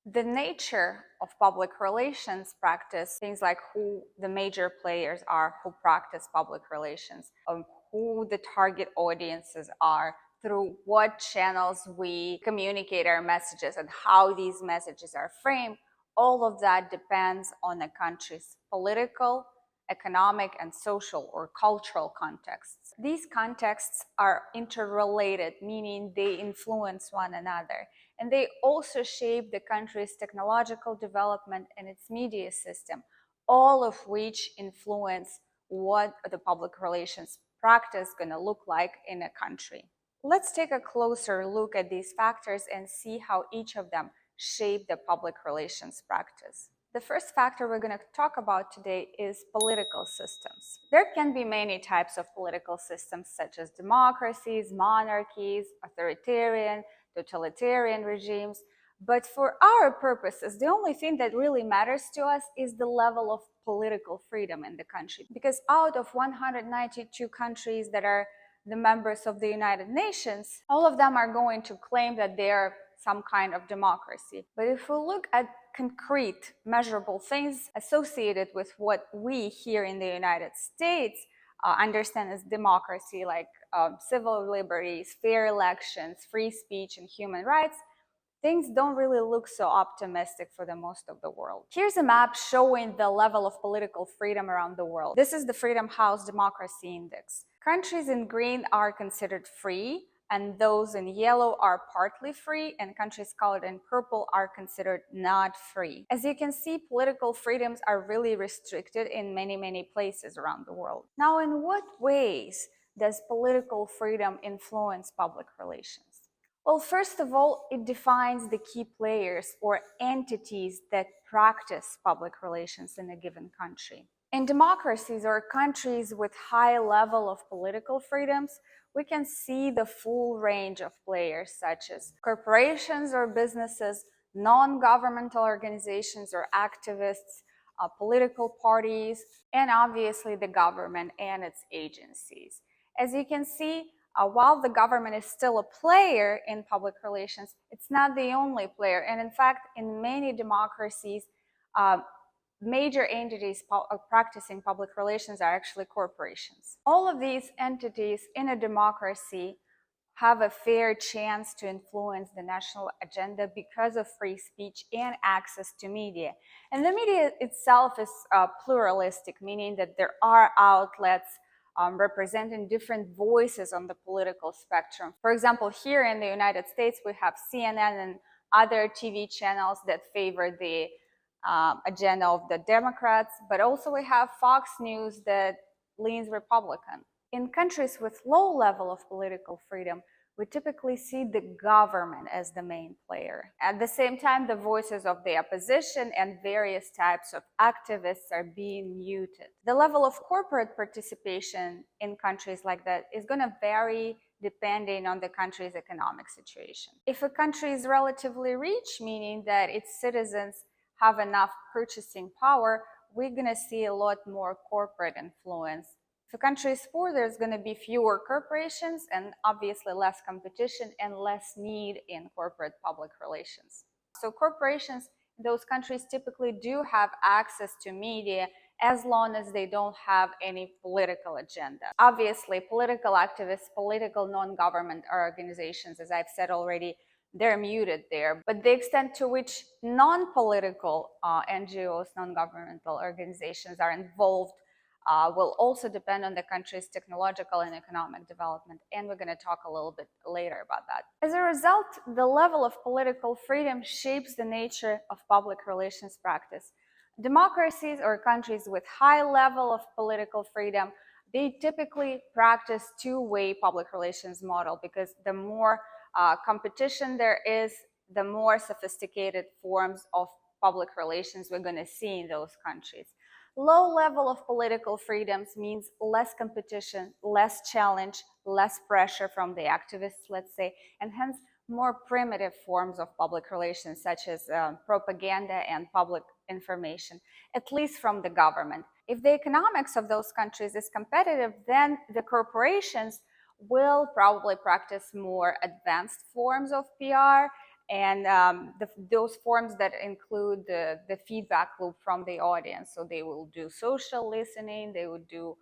The nature of public relations practice, things like who the major players are who practice public relations, who the target audiences are, through what channels we communicate our messages and how these messages are framed, all of that depends on a country's political, economic, and social or cultural contexts. These contexts are interrelated, meaning they influence one another. And they also shape the country's technological development and its media system, all of which influence what the public relations practice is going to look like in a country. Let's take a closer look at these factors and see how each of them shape the public relations practice. The first factor we're going to talk about today is political systems. There can be many types of political systems, such as democracies, monarchies, authoritarian, totalitarian regimes. But for our purposes, the only thing that really matters to us is the level of political freedom in the country. Because out of 192 countries that are the members of the United Nations, all of them are going to claim that they are some kind of democracy. But if we look at concrete, measurable things associated with what we here in the United States understand as democracy, like civil liberties, fair elections, free speech, and human rights, things don't really look so optimistic for the most of the world. Here's a map showing the level of political freedom around the world. This is the Freedom House Democracy Index. Countries in green are considered free, and those in yellow are partly free, and countries colored in purple are considered not free. As you can see, political freedoms are really restricted in many places around the world. Now, in what ways does political freedom influence public relations? Well, first of all, it defines the key players or entities that practice public relations in a given country. In democracies or countries with high level of political freedoms, we can see the full range of players, such as corporations or businesses, non-governmental organizations or activists, political parties, and obviously the government and its agencies. As you can see, while the government is still a player in public relations, it's not the only player. And in fact, in many democracies, major entities practicing public relations are actually corporations. All of these entities in a democracy have a fair chance to influence the national agenda because of free speech and access to media. And the media itself is pluralistic, meaning that there are outlets representing different voices on the political spectrum. For example, here in the United States, we have CNN and other TV channels that favor the agenda of the Democrats, but also we have Fox News that leans Republican. In countries with low level of political freedom, we typically see the government as the main player. At the same time, the voices of the opposition and various types of activists are being muted. The level of corporate participation in countries like that is going to vary depending on the country's economic situation. If a country is relatively rich, meaning that its citizens have enough purchasing power, we're going to see a lot more corporate influence. If a country is poor, there's going to be fewer corporations and obviously less competition and less need in corporate public relations. So corporations in those countries typically do have access to media as long as they don't have any political agenda. Obviously, political activists, political non-government organizations, as I've said already, they're muted there. But the extent to which non-political NGOs, non-governmental organizations are involved will also depend on the country's technological and economic development, and we're going to talk a little bit later about that. As a result, the level of political freedom shapes the nature of public relations practice. Democracies or countries with high level of political freedom, they typically practice two-way public relations model because the more competition there is, the more sophisticated forms of public relations we're going to see in those countries. Low level of political freedoms means less competition, less challenge, less pressure from the activists, let's say, and hence more primitive forms of public relations such as propaganda and public information, at least from the government. If the economics of those countries is competitive, then the corporations will probably practice more advanced forms of PR and those forms that include the feedback loop from the audience. So they will do social listening, they would do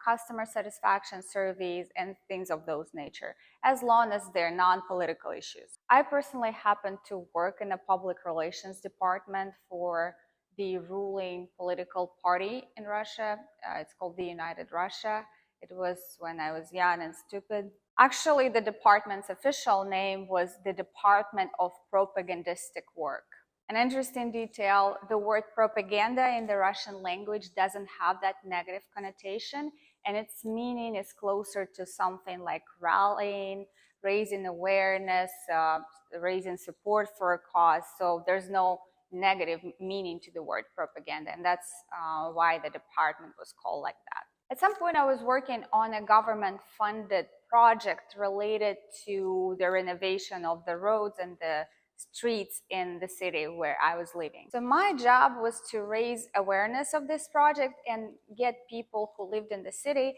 customer satisfaction surveys and things of those nature, as long as they're non-political issues. I personally happen to work in a public relations department for the ruling political party in Russia. It's called the United Russia. It was when I was young and stupid. Actually, the department's official name was the Department of Propagandistic Work. An interesting detail, the word propaganda in the Russian language doesn't have that negative connotation, and its meaning is closer to something like rallying, raising awareness, raising support for a cause. So there's no negative meaning to the word propaganda, and that's why the department was called like that. At some point, I was working on a government-funded project related to the renovation of the roads and the streets in the city where I was living. So my job was to raise awareness of this project and get people who lived in the city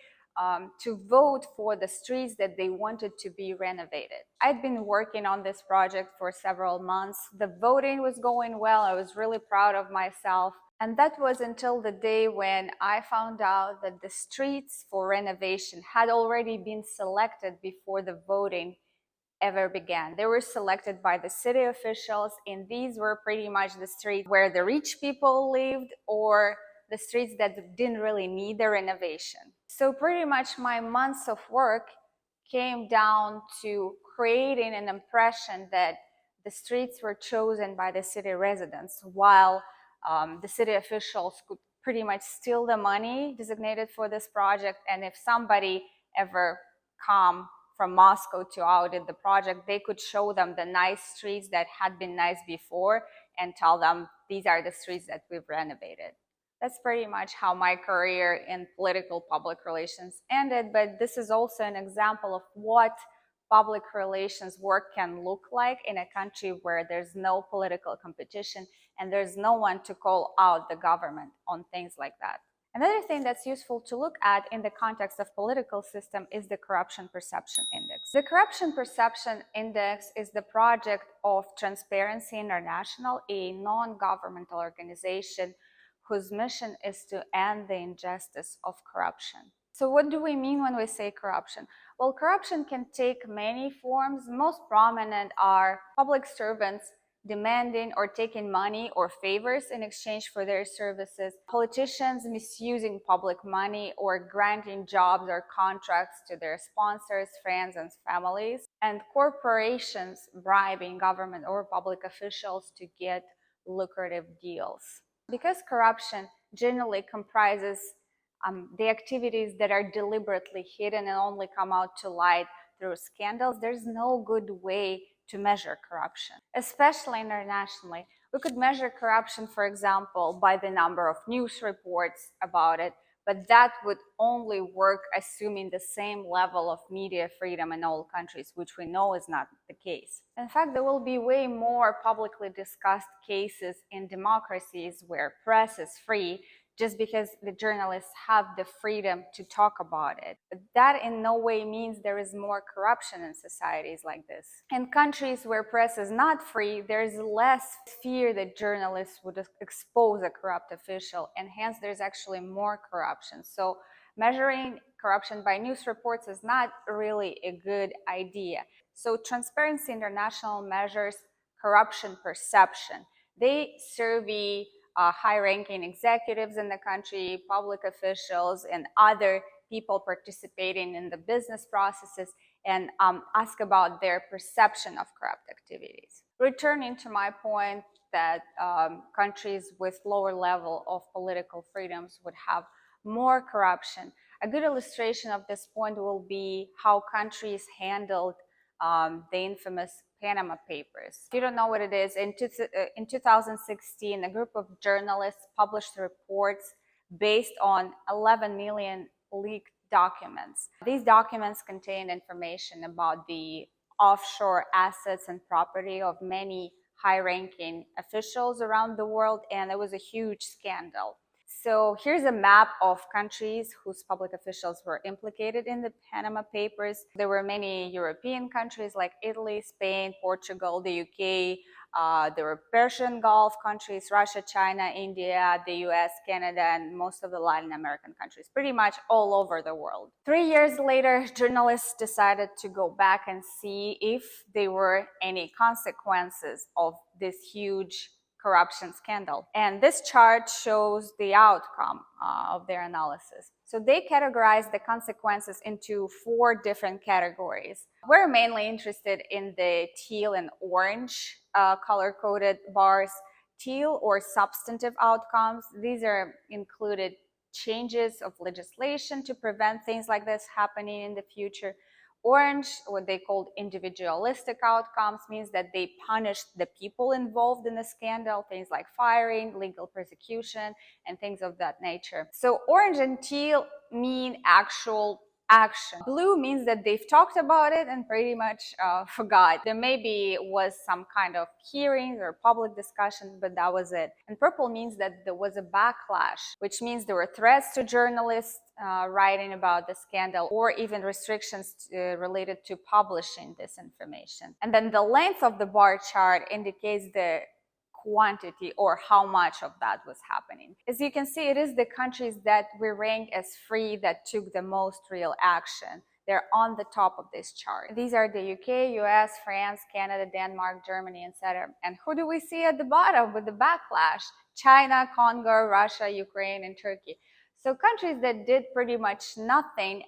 to vote for the streets that they wanted to be renovated. I'd been working on this project for several months. The voting was going well. I was really proud of myself. And that was until the day when I found out that the streets for renovation had already been selected before the voting ever began. They were selected by the city officials, and these were pretty much the streets where the rich people lived or the streets that didn't really need the renovation. So pretty much my months of work came down to creating an impression that the streets were chosen by the city residents, while the city officials could pretty much steal the money designated for this project. And if somebody ever come from Moscow to audit the project, they could show them the nice streets that had been nice before and tell them these are the streets that we've renovated. That's pretty much how my career in political public relations ended, but this is also an example of what public relations work can look like in a country where there's no political competition and there's no one to call out the government on things like that. Another thing that's useful to look at in the context of political system is the Corruption Perception Index. The Corruption Perception Index is the project of Transparency International, a non-governmental organization whose mission is to end the injustice of corruption. So what do we mean when we say corruption? Well, corruption can take many forms. Most prominent are public servants demanding or taking money or favors in exchange for their services, politicians misusing public money or granting jobs or contracts to their sponsors, friends, and families, and corporations bribing government or public officials to get lucrative deals. Because corruption generally comprises the activities that are deliberately hidden and only come out to light through scandals, there's no good way to measure corruption, especially internationally. We could measure corruption, for example, by the number of news reports about it, but that would only work assuming the same level of media freedom in all countries, which we know is not the case. In fact, there will be way more publicly discussed cases in democracies where press is free, just because the journalists have the freedom to talk about it. But that in no way means there is more corruption in societies like this. In countries where press is not free, there is less fear that journalists would expose a corrupt official, and hence there's actually more corruption. So measuring corruption by news reports is not really a good idea. So Transparency International measures corruption perception. They survey high-ranking executives in the country, public officials, and other people participating in the business processes, and ask about their perception of corrupt activities. Returning to my point that countries with lower level of political freedoms would have more corruption, a good illustration of this point will be how countries handled the infamous Panama Papers. If you don't know what it is, in 2016, a group of journalists published reports based on 11 million leaked documents. These documents contain information about the offshore assets and property of many high-ranking officials around the world, and it was a huge scandal. So here's a map of countries whose public officials were implicated in the Panama Papers. There were many European countries like Italy, Spain, Portugal, the UK. There were Persian Gulf countries, Russia, China, India, the US, Canada, and most of the Latin American countries, pretty much all over the world. 3 years later, journalists decided to go back and see if there were any consequences of this huge corruption scandal. And this chart shows the outcome of their analysis. So they categorized the consequences into 4 different categories. We're mainly interested in the teal and orange color-coded bars. Teal or substantive outcomes, these are included changes of legislation to prevent things like this happening in the future. Orange, what they called individualistic outcomes, means that they punished the people involved in the scandal, things like firing, legal persecution, and things of that nature. So orange and teal mean actual action. Blue means that they've talked about it and pretty much forgot. There maybe was some kind of hearings or public discussion, but that was it. And purple means that there was a backlash, which means there were threats to journalists writing about the scandal, or even restrictions related to publishing this information. And then the length of the bar chart indicates the quantity or how much of that was happening. As you can see, it is the countries that we rank as free that took the most real action. They're on the top of this chart. These are the UK, US, France, Canada, Denmark, Germany, etc. And who do we see at the bottom with the backlash? China, Congo, Russia, Ukraine, and Turkey. So countries that did pretty much nothing,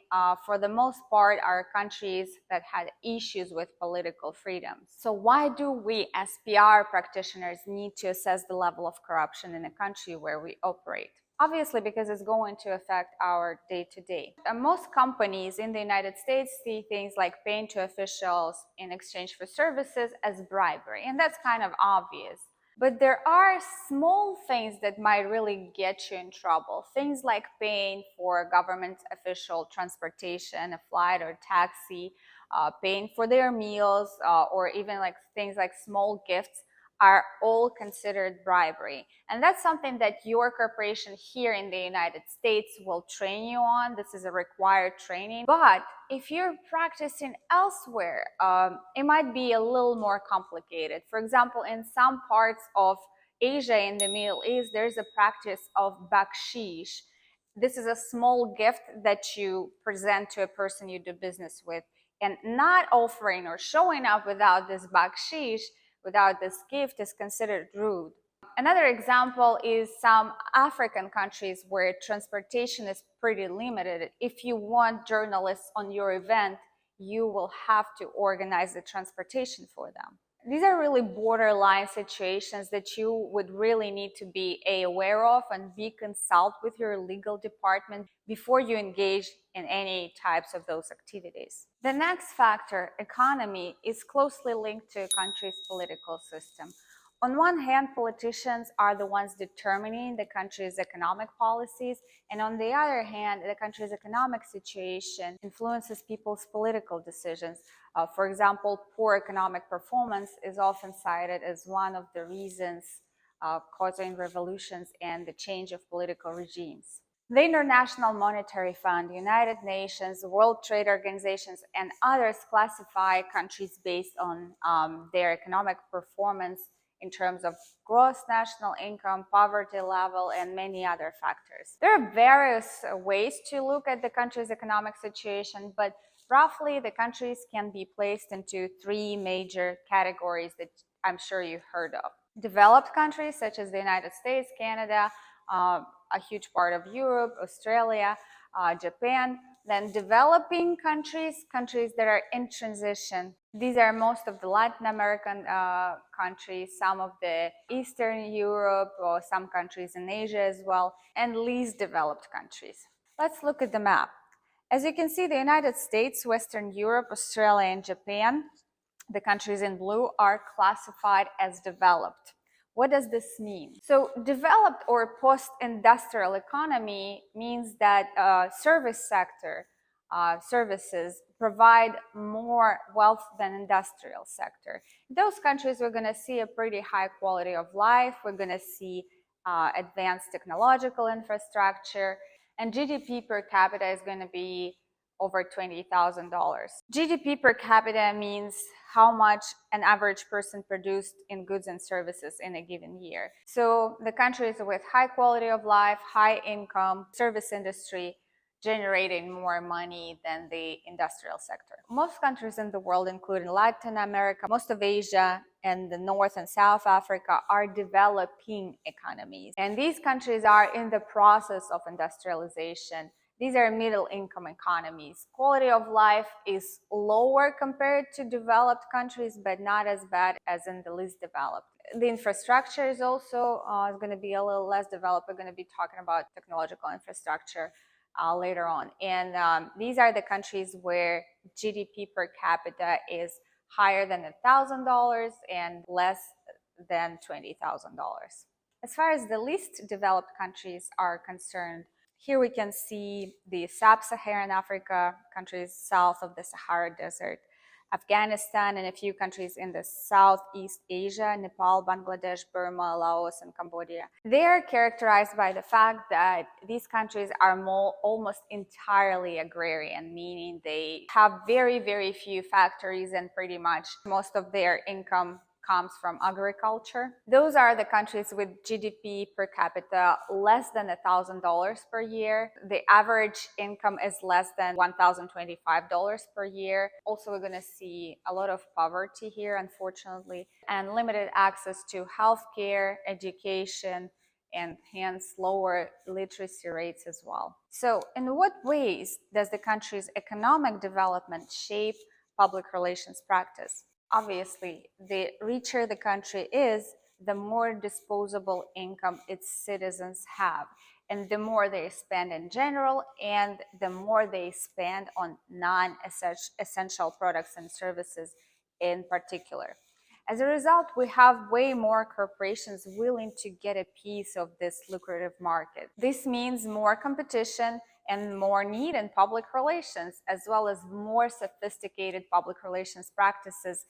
for the most part, are countries that had issues with political freedoms. So why do we as PR practitioners need to assess the level of corruption in a country where we operate? Obviously, because it's going to affect our day-to-day. Most companies in the United States see things like paying to officials in exchange for services as bribery, and that's kind of obvious. But there are small things that might really get you in trouble. Things like paying for government official transportation, a flight or taxi, paying for their meals, or even like things like small gifts are all considered bribery. And that's something that your corporation here in the United States will train you on. This is a required training. But if you're practicing elsewhere, it might be a little more complicated. For example, in some parts of Asia, in the Middle East, there's a practice of bakshish. This is a small gift that you present to a person you do business with. And not offering or showing up without this bakshish, without this gift, is considered rude. Another example is some African countries where transportation is pretty limited. If you want journalists on your event, you will have to organize the transportation for them. These are really borderline situations that you would really need to be aware of and consult with your legal department before you engage in any types of those activities. The next factor, economy, is closely linked to a country's political system. On one hand, politicians are the ones determining the country's economic policies, and on the other hand, the country's economic situation influences people's political decisions. For example, poor economic performance is often cited as one of the reasons causing revolutions and the change of political regimes. The International Monetary Fund, United Nations, World Trade Organizations, and others classify countries based on their economic performance in terms of gross national income, poverty level, and many other factors. There are various ways to look at the country's economic situation, but roughly the countries can be placed into 3 major categories that I'm sure you've heard of. Developed countries such as the United States, Canada, a huge part of Europe, Australia, Japan. Then developing countries, countries that are in transition. These are most of the Latin American countries, some of the Eastern Europe, or some countries in Asia as well, and least developed countries. Let's look at the map. As you can see, the United States, Western Europe, Australia, and Japan, the countries in blue, are classified as developed. What does this mean? So developed or post-industrial economy means that service sector services provide more wealth than industrial sector. In those countries, we're going to see a pretty high quality of life. We're going to see advanced technological infrastructure, and GDP per capita is going to be over $20,000. GDP per capita means how much an average person produced in goods and services in a given year. So the countries with high quality of life, high income, service industry, generating more money than the industrial sector. Most countries in the world, including Latin America, most of Asia, and the North and South Africa, are developing economies. And these countries are in the process of industrialization. These are middle income economies. Quality of life is lower compared to developed countries, but not as bad as in the least developed. The infrastructure is also going to be a little less developed. We're going to be talking about technological infrastructure later on. And these are the countries where GDP per capita is higher than $1,000 and less than $20,000. As far as the least developed countries are concerned, here we can see the sub-Saharan Africa countries south of the Sahara Desert, Afghanistan, and a few countries in the Southeast Asia, Nepal, Bangladesh, Burma, Laos, and Cambodia. They are characterized by the fact that these countries are almost entirely agrarian, meaning they have very, very few factories and pretty much most of their income comes from agriculture. Those are the countries with GDP per capita less than $1,000 per year. The average income is less than $1,025 per year. Also, we're going to see a lot of poverty here, unfortunately, and limited access to healthcare, education, and hence lower literacy rates as well. So, in what ways does the country's economic development shape public relations practice? Obviously, the richer the country is, the more disposable income its citizens have, and the more they spend in general, and the more they spend on non-essential products and services in particular. As a result, we have way more corporations willing to get a piece of this lucrative market. This means more competition and more need in public relations, as well as more sophisticated public relations practices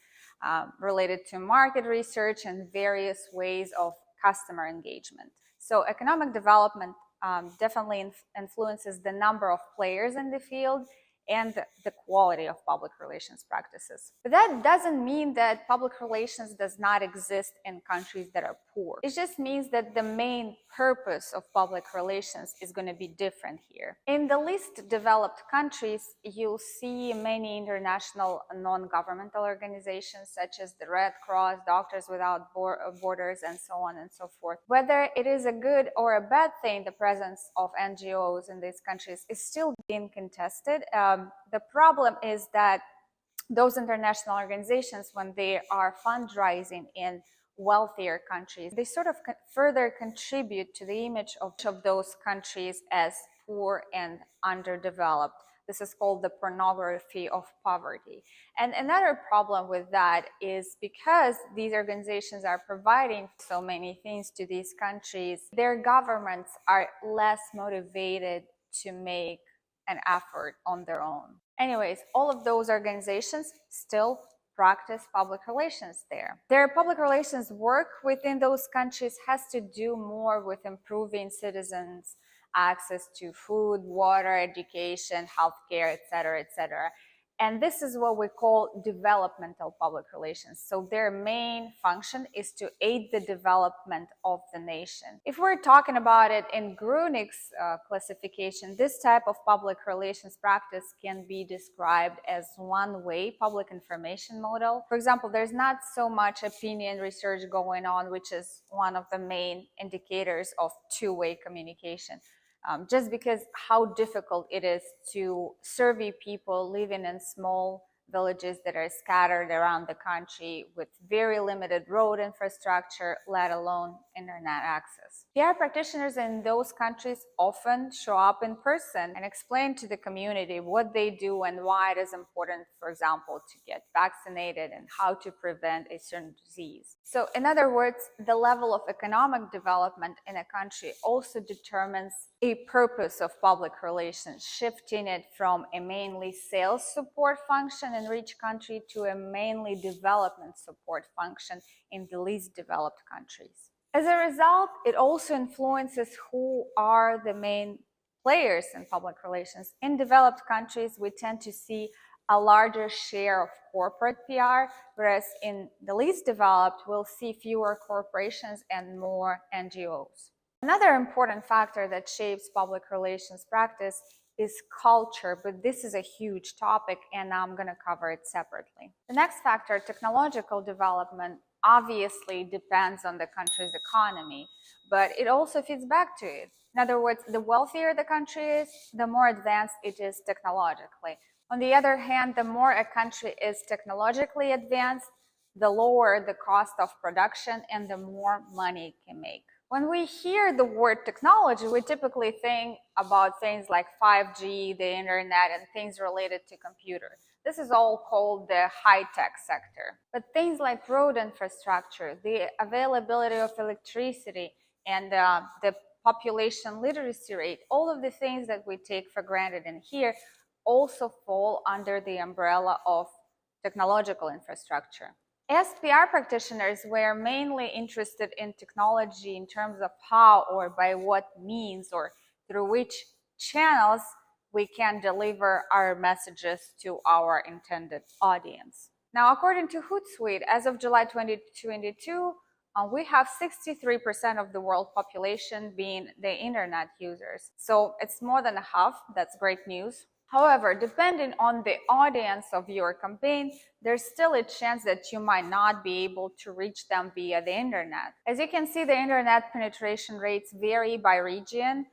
related to market research and various ways of customer engagement. So economic development definitely influences the number of players in the field and the quality of public relations practices. But that doesn't mean that public relations does not exist in countries that are poor. It just means that the main purpose of public relations is going to be different here. In the least developed countries, you'll see many international non-governmental organizations such as the Red Cross, Doctors Without Borders, and so on and so forth. Whether it is a good or a bad thing, the presence of NGOs in these countries is still being contested. The problem is that those international organizations, when they are fundraising in wealthier countries, they sort of further contribute to the image of those countries as poor and underdeveloped. This is called the pornography of poverty. And another problem with that is because these organizations are providing so many things to these countries, their governments are less motivated to make an effort on their own. Anyways, all of those organizations still practice public relations there. Their public relations work within those countries has to do more with improving citizens' access to food, water, education, healthcare, etc., etc. And this is what we call developmental public relations. So their main function is to aid the development of the nation. If we're talking about it in Grunig's classification, this type of public relations practice can be described as one-way public information model. For example, there's not so much opinion research going on, which is one of the main indicators of two-way communication. Just because how difficult it is to survey people living in small villages that are scattered around the country with very limited road infrastructure, let alone internet access. PR practitioners in those countries often show up in person and explain to the community what they do and why it is important, for example, to get vaccinated and how to prevent a certain disease. So in other words, the level of economic development in a country also determines a purpose of public relations, shifting it from a mainly sales support function in rich country to a mainly development support function in the least developed countries. As a result, it also influences who are the main players in public relations. In developed countries, we tend to see a larger share of corporate PR, whereas in the least developed, we'll see fewer corporations and more NGOs. Another important factor that shapes public relations practice is culture, but this is a huge topic and I'm going to cover it separately. The next factor, technological development, obviously depends on the country's economy, but it also feeds back to it. In other words, the wealthier the country is, the more advanced it is technologically. On the other hand, the more a country is technologically advanced, the lower the cost of production and the more money it can make. When we hear the word technology, we typically think about things like 5G, the internet, and things related to computers. This is all called the high-tech sector. But things like road infrastructure, the availability of electricity, and the population literacy rate, all of the things that we take for granted in here also fall under the umbrella of technological infrastructure. As PR practitioners, we're mainly interested in technology in terms of how or by what means or through which channels we can deliver our messages to our intended audience. Now, according to Hootsuite, as of July 2022, we have 63% of the world population being the internet users. So it's more than a half. That's great news. However, depending on the audience of your campaign, there's still a chance that you might not be able to reach them via the internet. As you can see, the internet penetration rates vary by region,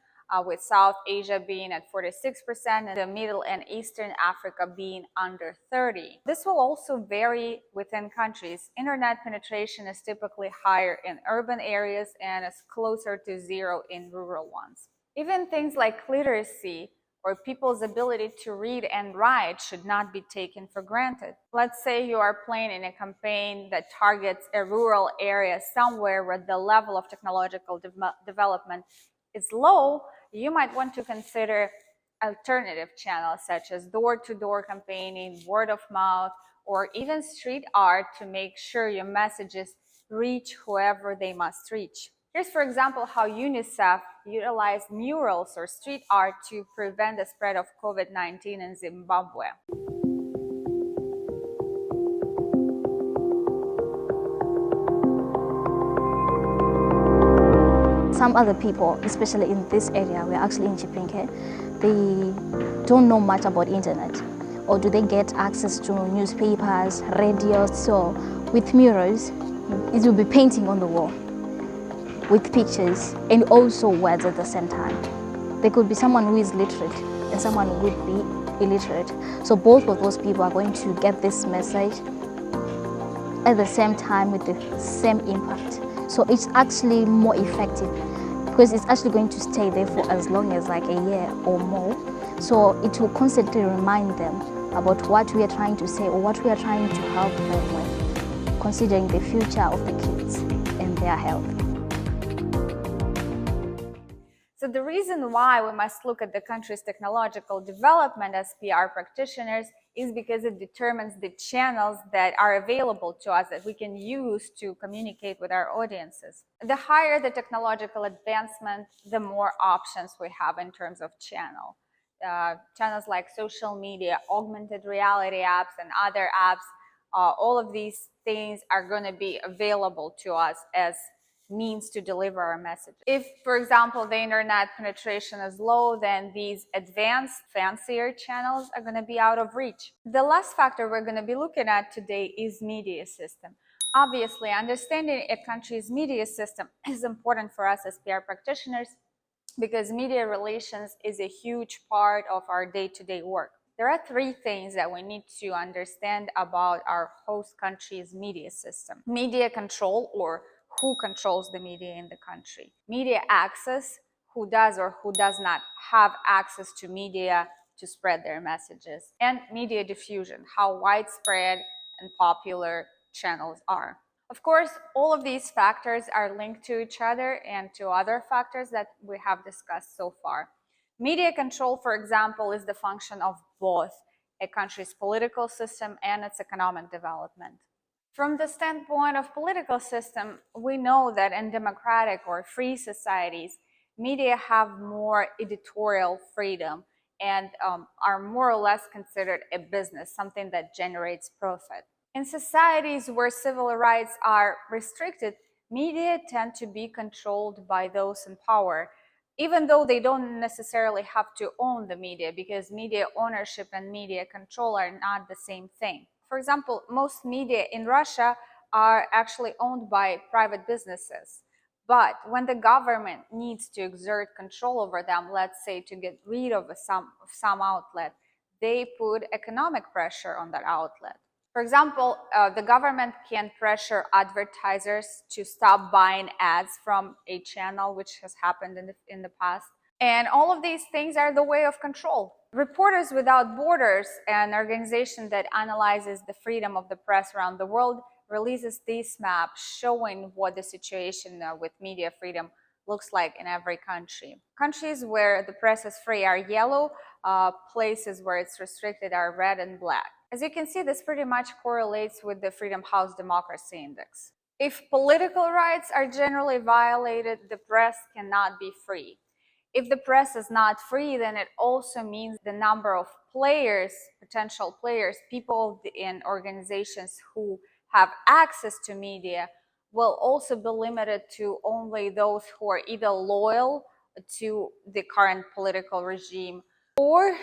with South Asia being at 46% and the Middle and Eastern Africa being under 30%. This will also vary within countries. Internet penetration is typically higher in urban areas and is closer to zero in rural ones. Even things like literacy or people's ability to read and write should not be taken for granted. Let's say you are planning a campaign that targets a rural area somewhere where the level of technological development is low. You might want to consider alternative channels such as door-to-door campaigning, word of mouth, or even street art to make sure your messages reach whoever they must reach. Here's, for example, how UNICEF utilized murals or street art to prevent the spread of COVID-19 in Zimbabwe. Some other people, especially in this area, we're actually in Chipinge, they don't know much about internet, or do they get access to newspapers, radio? So with murals, it will be painting on the wall with pictures and also words at the same time. There could be someone who is literate and someone who would be illiterate. So both of those people are going to get this message at the same time with the same impact. So it's actually more effective because it's actually going to stay there for as long as like a year or more. So it will constantly remind them about what we are trying to say or what we are trying to help them with, considering the future of the kids and their health. So the reason why we must look at the country's technological development as PR practitioners is because it determines the channels that are available to us that we can use to communicate with our audiences. The higher the technological advancement, the more options we have in terms of channel. Channels like social media, augmented reality apps, and other apps, all of these things are going to be available to us as means to deliver our message. If, for example, the internet penetration is low, then these advanced, fancier channels are going to be out of reach. The last factor we're going to be looking at today is media system. Obviously, understanding a country's media system is important for us as PR practitioners because media relations is a huge part of our day-to-day work. There are three things that we need to understand about our host country's media system. Media control, or who controls the media in the country. Media access, who does or who does not have access to media to spread their messages. And media diffusion, how widespread and popular channels are. Of course, all of these factors are linked to each other and to other factors that we have discussed so far. Media control, for example, is the function of both a country's political system and its economic development. From the standpoint of political system, we know that in democratic or free societies, media have more editorial freedom and are more or less considered a business, something that generates profit. In societies where civil rights are restricted, media tend to be controlled by those in power, even though they don't necessarily have to own the media, because media ownership and media control are not the same thing. For example, most media in Russia are actually owned by private businesses. But when the government needs to exert control over them, let's say to get rid of some outlet, they put economic pressure on that outlet. For example, the government can pressure advertisers to stop buying ads from a channel, which has happened in the past. And all of these things are the way of control. Reporters Without Borders, an organization that analyzes the freedom of the press around the world, releases these maps showing what the situation with media freedom looks like in every country. Countries where the press is free are yellow, places where it's restricted are red and black. As you can see, this pretty much correlates with the Freedom House Democracy Index. If political rights are generally violated, the press cannot be free. If the press is not free, then it also means the number of players, potential players, people in organizations who have access to media will also be limited to only those who are either loyal to the current political regime or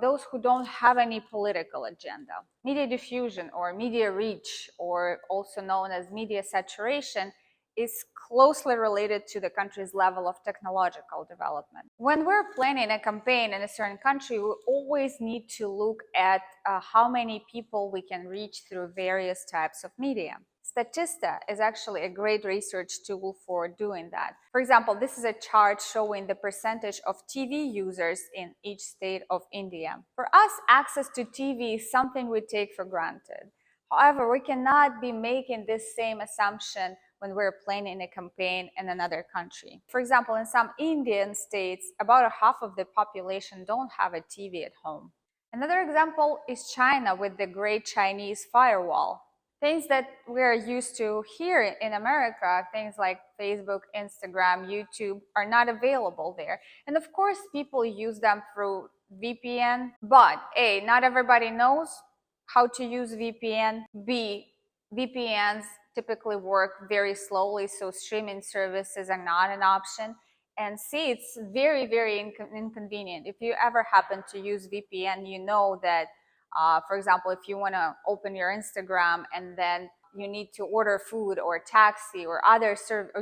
those who don't have any political agenda. Media diffusion or media reach, or also known as media saturation, is closely related to the country's level of technological development. When we're planning a campaign in a certain country, we always need to look at how many people we can reach through various types of media. Statista is actually a great research tool for doing that. For example, this is a chart showing the percentage of TV users in each state of India. For us, access to TV is something we take for granted. However, we cannot be making this same assumption when we're planning a campaign in another country. For example, in some Indian states, about half of the population don't have a TV at home. Another example is China with the Great Chinese Firewall. Things that we're used to here in America, things like Facebook, Instagram, YouTube, are not available there. And of course, people use them through VPN, but A, not everybody knows how to use VPN. B, VPNs typically work very slowly, so streaming services are not an option. And C, it's very, very inconvenient. If you ever happen to use VPN, you know that for example, if you want to open your Instagram and then you need to order food or taxi or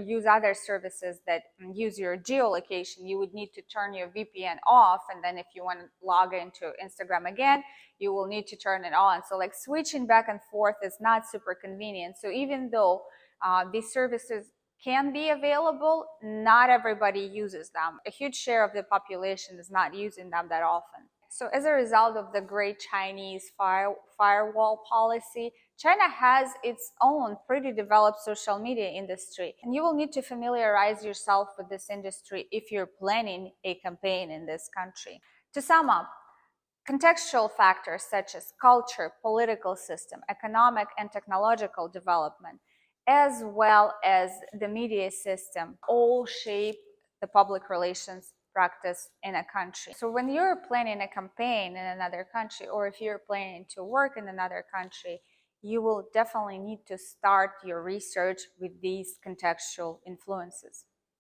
use other services that use your geolocation, you would need to turn your VPN off. And then if you want to log into Instagram again, you will need to turn it on. So like switching back and forth is not super convenient. So even though these services can be available, not everybody uses them. A huge share of the population is not using them that often. So as a result of the Great Chinese Firewall policy, China has its own pretty developed social media industry. And you will need to familiarize yourself with this industry if you're planning a campaign in this country. To sum up, contextual factors such as culture, political system, economic and technological development, as well as the media system, all shape the public relations practice in a country. So when you're planning a campaign in another country, or if you're planning to work in another country, you will definitely need to start your research with these contextual influences.